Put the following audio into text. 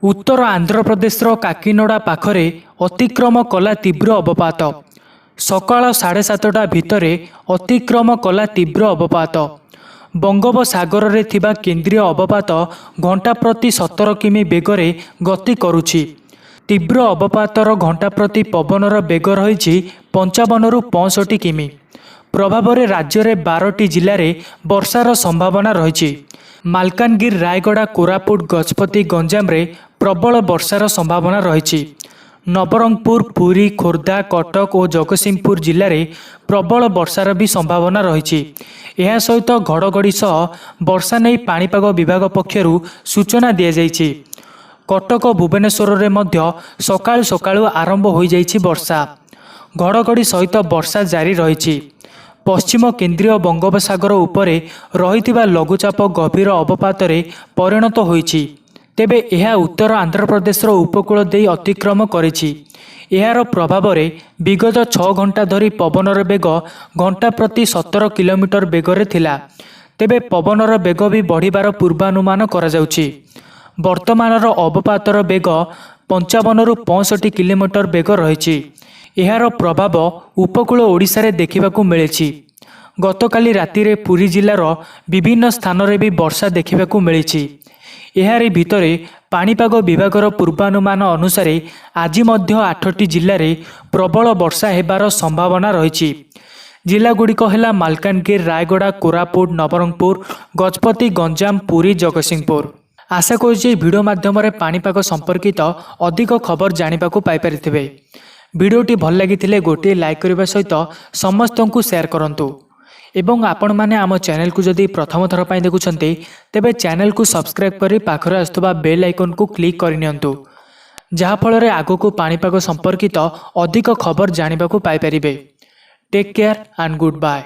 उत्तर आंध्र प्रदेशर काकिनडा पाखरे अतिक्रम कला तीव्र अवपात। सकाळ 7:30 भितर अतिक्रम कला तीव्र अवपात। बंगोपसागर रे थिबा केंद्रीय अवपात घंटा प्रति 17 किमी बेगरे गति करुछि। तीव्र अवपातर घंटा प्रति पवनर बेग रही 55 रु 65 किमी। प्रभाव में राज्य में 12टी जिले में वर्षार संभावना रही। मालकानगिरी, रायगड़ा, कोरापुट, गजपति, गंजाम रे प्रबल वर्षार संभावना रही। नवरंगपुर, पुरी, खोर्धा, कटक और जगतसिंहपुर जिले में प्रबल वर्षार भी संभावना रही। यह सहित घड़घड़ी सह वर्षा नहीं पाणीपाग विभाग पक्षर सूचना दी जाइछि। कटक, भुवनेश्वर में मध्य सकाळु सकाळु आरंभ हो जाइछि वर्षा। घड़घड़ी सहित वर्षा जारी रही। पश्चिम केंद्रीय बंगोपसागर उपरे रहिथिबा लघुचाप गभीर अवपात परिणत होइछि। तेबे यह उत्तर आंध्र प्रदेशर उपकूल देई अतिक्रम करिछि। यार प्रभाव में विगत 6 घंटा धरी पवनर बेग घंटा प्रति 17 किलोमीटर बेगरे थिला। तेबे पवनर बेग भी बढ़िबार पूर्वानुमान करा जाउछि। वर्तमानर अवपातर बेग 55 रु 65 किलोमीटर बेग रही। यार प्रभाव उपकूल ओडिशा रे देखिबाकू मिलिछि। गतकाली राति रे पुरी जिलार विभिन्न स्थान रे भी वर्षा देखिबाकू मिलिछि। एहारी भितरे पाणीपाग विभागर पूर्वानुमान अनुसार आज मध्य 8टी जिले में प्रबल वर्षा हेबार संभावना रही। जिलागुड़िक है मालकानगिरी, रायगड़ा, कोरापुट, नवरंगपुर, गजपति, गंजाम, पुरी, जगतसिंहपुर। आशा करुछि भिडियो माध्यम पाणीपाग संपर्कित अधिक खबर जानिबाकू पाइपारिथिबे। भिडियोटी भल लगी गोटे लाइक करने सहित समस्त को शेयर करंतु। एवं आपण माने आम चैनल को जदि प्रथम थर पाई देखुछन्ते तेबे चैनल को सब्सक्राइब करी पाखरे आसुवा बेल आइकन को क्लिक करनियंतु, जहा फल रे आगो को पाणीपाग संपर्कित अधिक खबर जानिबाकू पाइपारिबे। Take care and good bye.